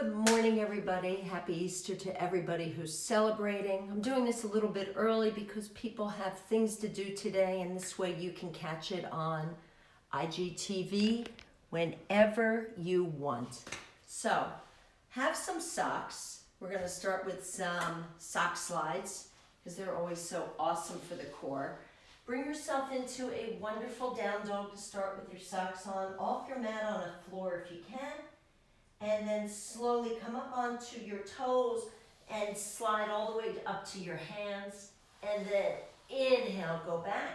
Good morning, everybody. Happy Easter to everybody who's celebrating. I'm doing this a little bit early because people have things to do today, and this way you can catch it on IGTV whenever you want. So, have some socks. We're going to start with some sock slides because they're always so awesome for the core. Bring yourself into a wonderful down dog to start with your socks on, off your mat on a floor if you can. And then slowly come up onto your toes and slide all the way up to your hands. And then inhale, go back,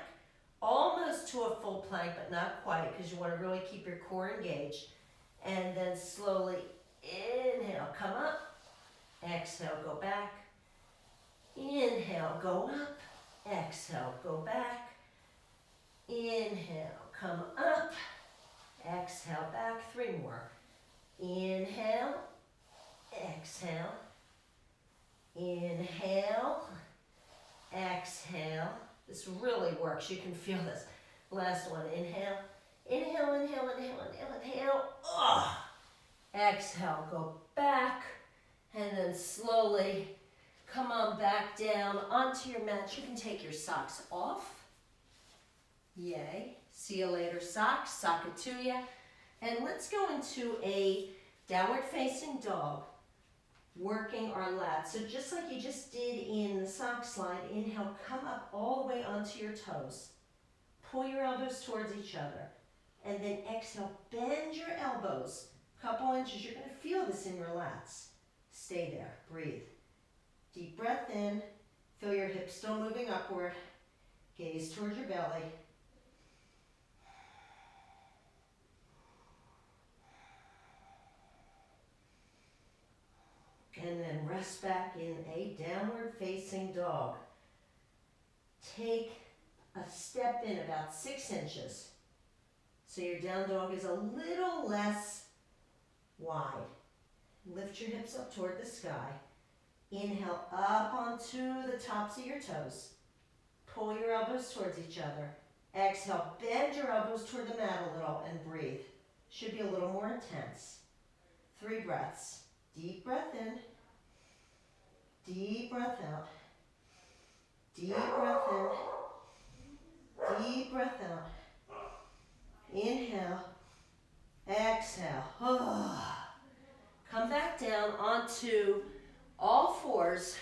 almost to a full plank, but not quite, because you want to really keep your core engaged. And then slowly inhale, come up, exhale, go back, inhale, go up, exhale, go back, inhale, come up, exhale, back, 3 more. Inhale, exhale, inhale, exhale. This really works. You can feel this. Last one. Inhale, inhale, inhale, inhale, inhale, inhale. Exhale, go back, and then slowly come on back down onto your mat. You can take your socks off. Yay. See you later, socks. Sock it to ya. And let's go into a downward facing dog, working our lats. So just like you just did in the sock slide, inhale, come up all the way onto your toes. Pull your elbows towards each other. And then exhale, bend your elbows a couple inches. You're going to feel this in your lats. Stay there. Breathe. Deep breath in. Feel your hips still moving upward. Gaze towards your belly. And then rest back in a downward facing dog. Take a step in about 6 inches. So your down dog is a little less wide. Lift your hips up toward the sky. Inhale up onto the tops of your toes. Pull your elbows towards each other. Exhale, bend your elbows toward the mat a little and breathe. Should be a little more intense. 3 breaths. Deep breath in, deep breath out, deep breath in, deep breath out. Inhale, exhale. Come back down onto all fours.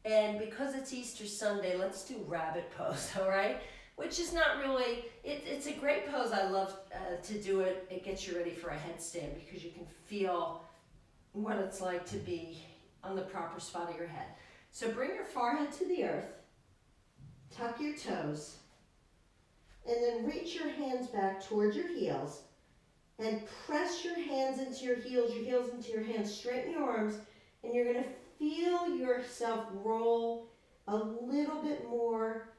And because it's Easter Sunday, let's do rabbit pose, all right? Which is not really, it's a great pose. I love to do it. It gets you ready for a headstand because you can feel what it's like to be on the proper spot of your head. So bring your forehead to the earth, tuck your toes, and then reach your hands back towards your heels and press your hands into your heels into your hands, straighten your arms, and you're going to feel yourself roll a little bit more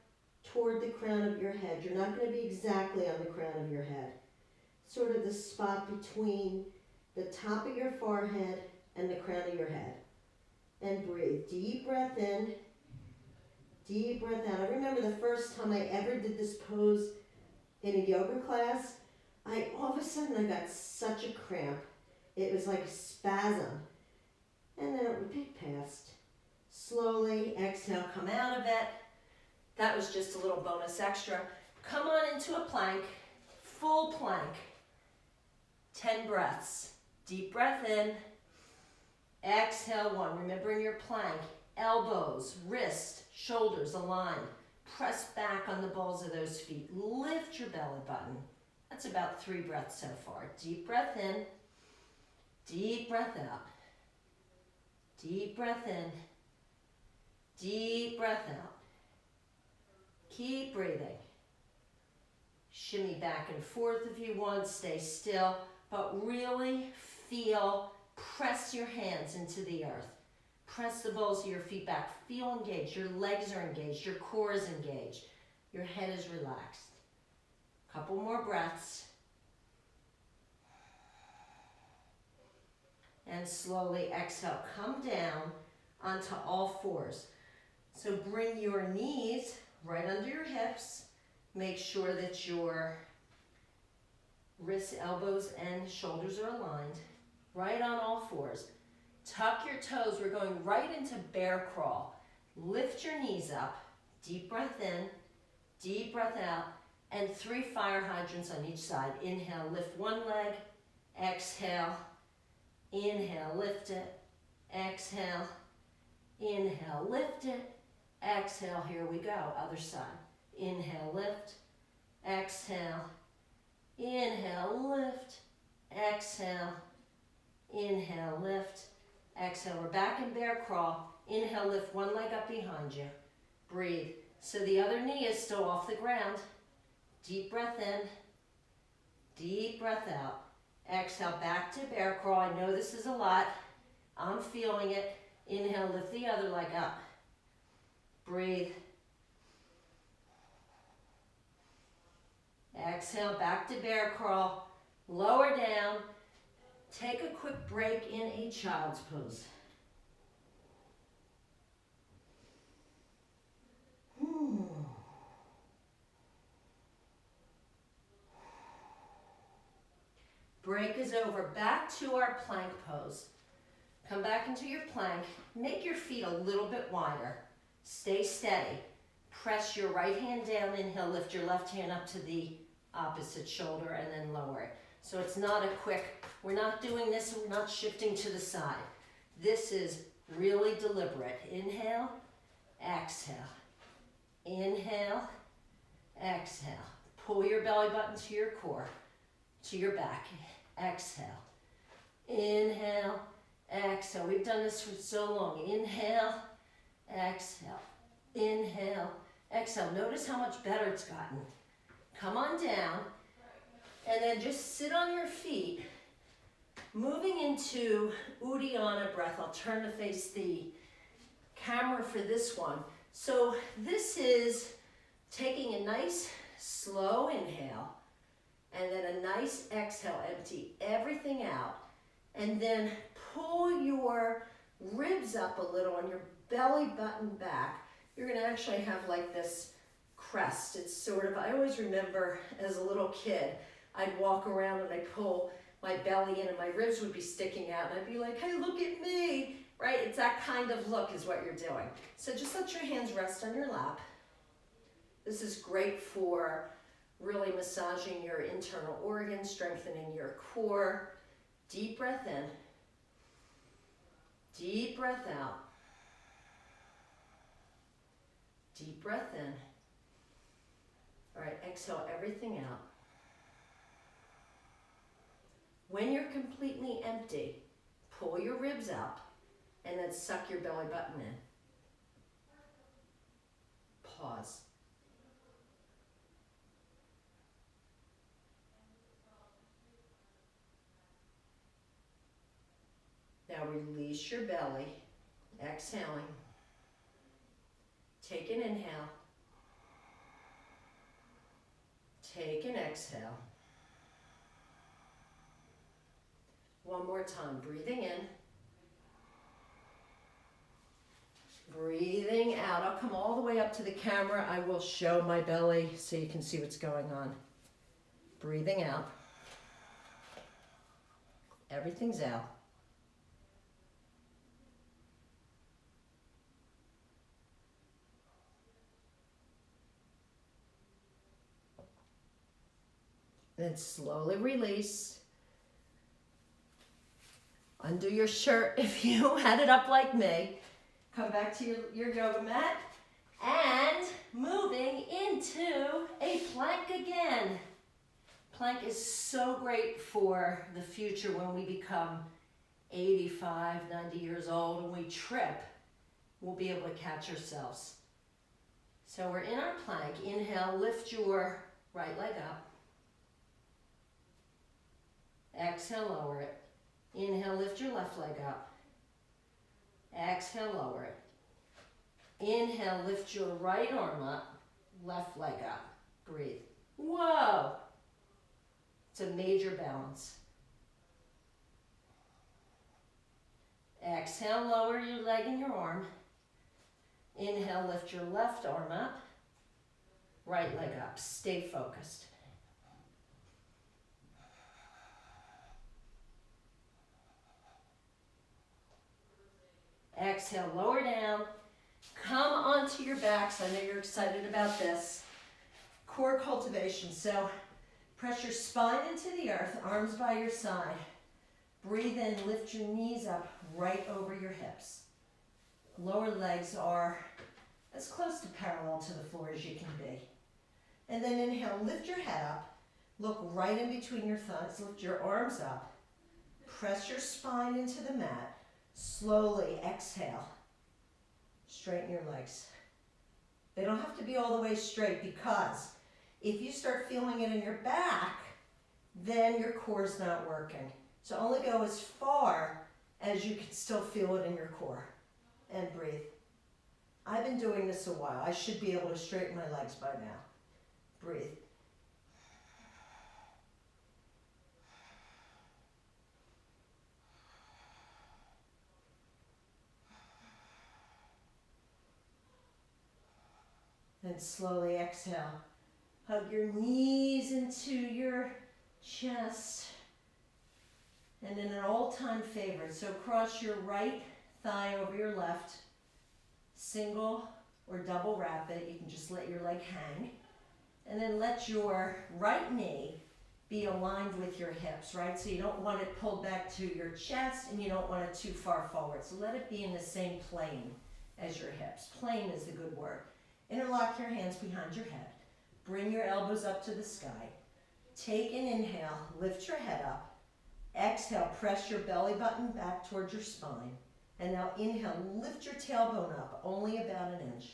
toward the crown of your head. You're not going to be exactly on the crown of your head. Sort of the spot between the top of your forehead and the crown of your head. And breathe. Deep breath in, deep breath out. I remember the first time I ever did this pose in a yoga class, all of a sudden I got such a cramp. It was like a spasm. And then it would be past. Slowly exhale, come out of it. That was just a little bonus extra. Come on into a plank, full plank. 10 breaths. Deep breath in, exhale 1. Remembering your plank, elbows, wrist, shoulders aligned. Press back on the balls of those feet. Lift your belly button. That's about 3 breaths so far. Deep breath in, deep breath out. Deep breath in, deep breath out. Keep breathing. Shimmy back and forth if you want, stay still. But really feel, press your hands into the earth. Press the balls of your feet back. Feel engaged. Your legs are engaged. Your core is engaged. Your head is relaxed. Couple more breaths. And slowly exhale. Come down onto all fours. So bring your knees right under your hips. Make sure that your wrists, elbows, and shoulders are aligned. Right on all fours. Tuck your toes. We're going right into bear crawl. Lift your knees up. Deep breath in, deep breath out, and 3 fire hydrants on each side. Inhale, lift one leg. Exhale, inhale, lift it. Exhale, inhale, lift it. Exhale, here we go, other side. Inhale, lift. Exhale, inhale, lift. Exhale, inhale, lift. Exhale, we're back in bear crawl. Inhale, lift one leg up behind you. Breathe. So the other knee is still off the ground. Deep breath in, deep breath out. Exhale, back to bear crawl. I know this is a lot. I'm feeling it. Inhale, lift the other leg up. Breathe. Exhale, back to bear crawl. Lower down. Take a quick break in a child's pose. Break is over. Back to our plank pose. Come back into your plank. Make your feet a little bit wider. Stay steady. Press your right hand down. Inhale, lift your left hand up to the opposite shoulder and then lower it. So it's not a quick, we're not doing this, we're not shifting to the side. This is really deliberate. Inhale, exhale. Inhale, exhale. Pull your belly button to your core, to your back. Exhale. Inhale, exhale. We've done this for so long. Inhale, exhale. Inhale, exhale. Notice how much better it's gotten. Come on down, and then just sit on your feet, moving into Uddiyana breath. I'll turn to face the camera for this one. So this is taking a nice slow inhale, and then a nice exhale. Empty everything out, and then pull your ribs up a little and your belly button back. You're going to actually have like this crest. It's sort of, I always remember as a little kid, I'd walk around and I'd pull my belly in and my ribs would be sticking out and I'd be like, hey, look at me, right? It's that kind of look is what you're doing. So just let your hands rest on your lap. This is great for really massaging your internal organs, strengthening your core. Deep breath in. Deep breath out. Deep breath in. All right, exhale everything out. When you're completely empty, pull your ribs up and then suck your belly button in. Pause. Now release your belly, exhaling. Take an inhale. Take an exhale. One more time, breathing in. Breathing out. I'll come all the way up to the camera. I will show my belly so you can see what's going on. Breathing out. Everything's out. Then slowly release. Undo your shirt if you had it up like me. Come back to your yoga mat. And moving into a plank again. Plank is so great for the future when we become 85, 90 years old and we trip. We'll be able to catch ourselves. So we're in our plank. Inhale, lift your right leg up. Exhale, lower it. Inhale, lift your left leg up. Exhale, lower it. Inhale, lift your right arm up, left leg up. Breathe. Whoa! It's a major balance. Exhale, lower your leg and your arm. Inhale, lift your left arm up, right leg up. Stay focused. Exhale, lower down. Come onto your backs. I know you're excited about this. Core cultivation. So press your spine into the earth, arms by your side. Breathe in, lift your knees up right over your hips. Lower legs are as close to parallel to the floor as you can be. And then inhale, lift your head up. Look right in between your thighs. Lift your arms up. Press your spine into the mat. Slowly exhale. Straighten your legs. They don't have to be all the way straight, because if you start feeling it in your back, then your core is not working. So only go as far as you can still feel it in your core. And breathe. I've been doing this a while. I should be able to straighten my legs by now. Breathe. And slowly exhale. Hug your knees into your chest. And then an all-time favorite. So cross your right thigh over your left. Single or double wrap it. You can just let your leg hang. And then let your right knee be aligned with your hips, right? So you don't want it pulled back to your chest, and you don't want it too far forward. So let it be in the same plane as your hips. Plane is the good word. Interlock your hands behind your head. Bring your elbows up to the sky. Take an inhale, lift your head up. Exhale, press your belly button back towards your spine. And now inhale, lift your tailbone up, only about an inch.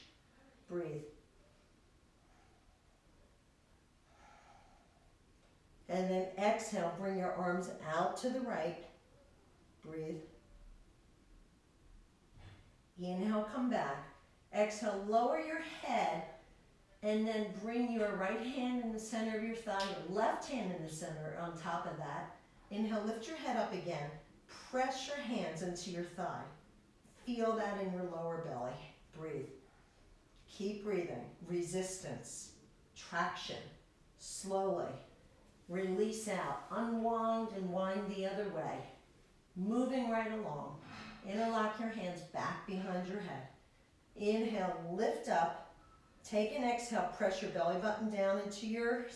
Breathe. And then exhale, bring your arms out to the right. Breathe. Inhale, come back. Exhale, lower your head, and then bring your right hand in the center of your thigh, your left hand in the center on top of that. Inhale, lift your head up again. Press your hands into your thigh. Feel that in your lower belly. Breathe. Keep breathing. Resistance. Traction. Slowly. Release out. Unwind and wind the other way. Moving right along. Interlock your hands back behind your head. Inhale, lift up. Take an exhale, press your belly button down into your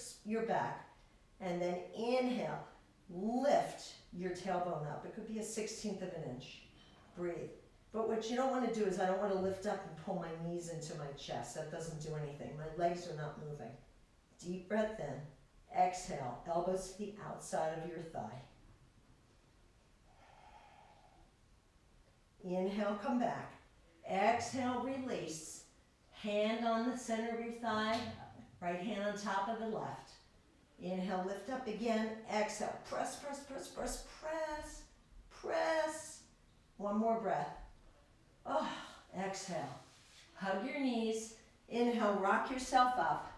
back. And then inhale, lift your tailbone up. It could be a 1/16 of an inch. Breathe. But what you don't want to do is, I don't want to lift up and pull my knees into my chest. That doesn't do anything. My legs are not moving. Deep breath in. Exhale, elbows to the outside of your thigh. Inhale, come back. Exhale, release. Hand on the center of your thigh. Right hand on top of the left. Inhale, lift up again. Exhale, press, press, press, press, press, press. One more breath. Oh, exhale. Hug your knees. Inhale, rock yourself up.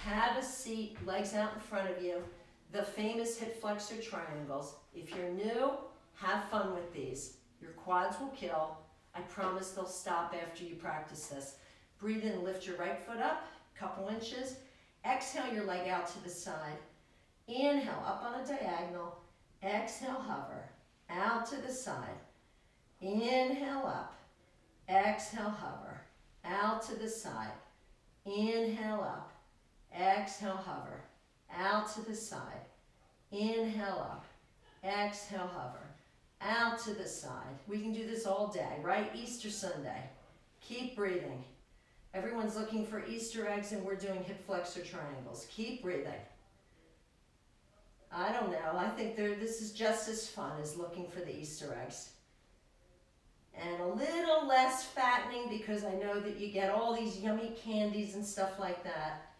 Have a seat, legs out in front of you. The famous hip flexor triangles. If you're new, have fun with these. Your quads will kill. I promise they'll stop after you practice this. Breathe in, lift your right foot up, a couple inches. Exhale your leg out to the side. Inhale, up on a diagonal. Exhale, hover. Out to the side. Inhale, up. Exhale, hover. Out to the side. Inhale, up. Exhale, hover. Out to the side. Inhale, up. Exhale, hover. Out to the side. We can do this all day, right? Easter Sunday. Keep breathing. Everyone's looking for Easter eggs, and we're doing hip flexor triangles. Keep breathing. I don't know. I think this is just as fun as looking for the Easter eggs. And a little less fattening, because I know that you get all these yummy candies and stuff like that.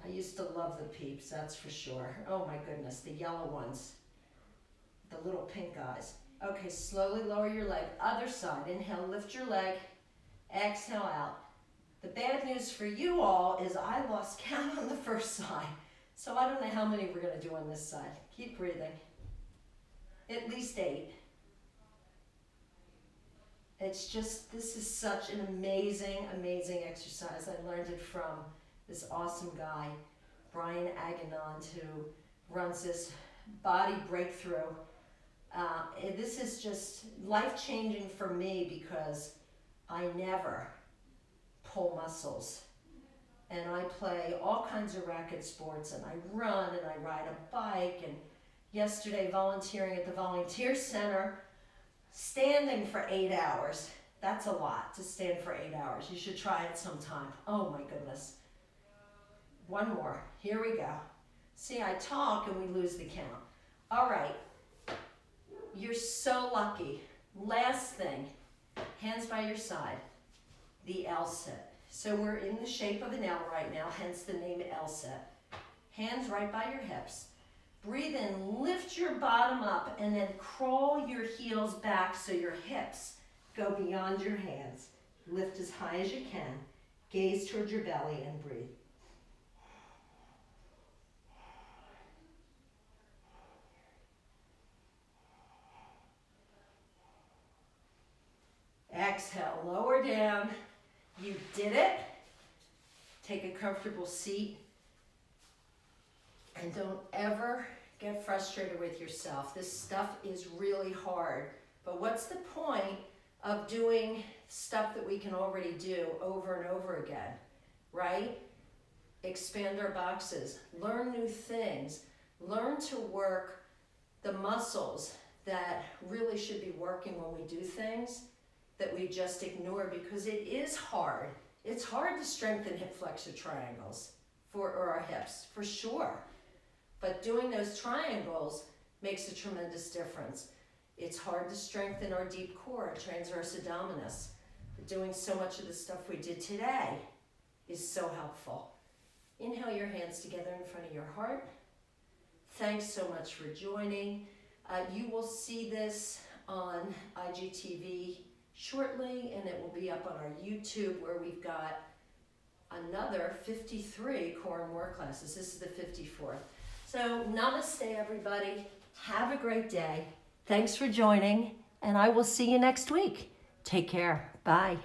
I used to love the Peeps, that's for sure. Oh my goodness, the yellow ones. The little pink guys. Okay, slowly lower your leg. Other side. Inhale, lift your leg. Exhale out. The bad news for you all is I lost count on the first side. So I don't know how many we're going to do on this side. Keep breathing. At least 8. It's just, this is such an amazing, amazing exercise. I learned it from this awesome guy, Brian Aganond, who runs this body breakthrough. this is just life-changing for me because I never pull muscles. And I play all kinds of racket sports, and I run, and I ride a bike, and yesterday volunteering at the volunteer center, standing for 8 hours. That's a lot to stand for 8 hours. You should try it sometime. Oh my goodness. One more. Here we go. See, I talk and we lose the count. All right. You're so lucky. Last thing, hands by your side. The L sit. So we're in the shape of an L right now, hence the name L sit. Hands right by your hips. Breathe in, lift your bottom up, and then crawl your heels back so your hips go beyond your hands. Lift as high as you can. Gaze towards your belly and breathe. Exhale, lower down. You did it. Take a comfortable seat. And don't ever get frustrated with yourself. This stuff is really hard. But what's the point of doing stuff that we can already do over and over again, right? Expand our boxes, learn new things, learn to work the muscles that really should be working when we do things that we just ignore, because it is hard. It's hard to strengthen hip flexor triangles or our hips, for sure. But doing those triangles makes a tremendous difference. It's hard to strengthen our deep core, transverse abdominis. But doing so much of the stuff we did today is so helpful. Inhale your hands together in front of your heart. Thanks so much for joining. You will see this on IGTV shortly, and it will be up on our YouTube, where we've got another 53 core and more classes. This is the 54th. So namaste, everybody. Have a great day. Thanks for joining, and I will see you next week. Take care. Bye.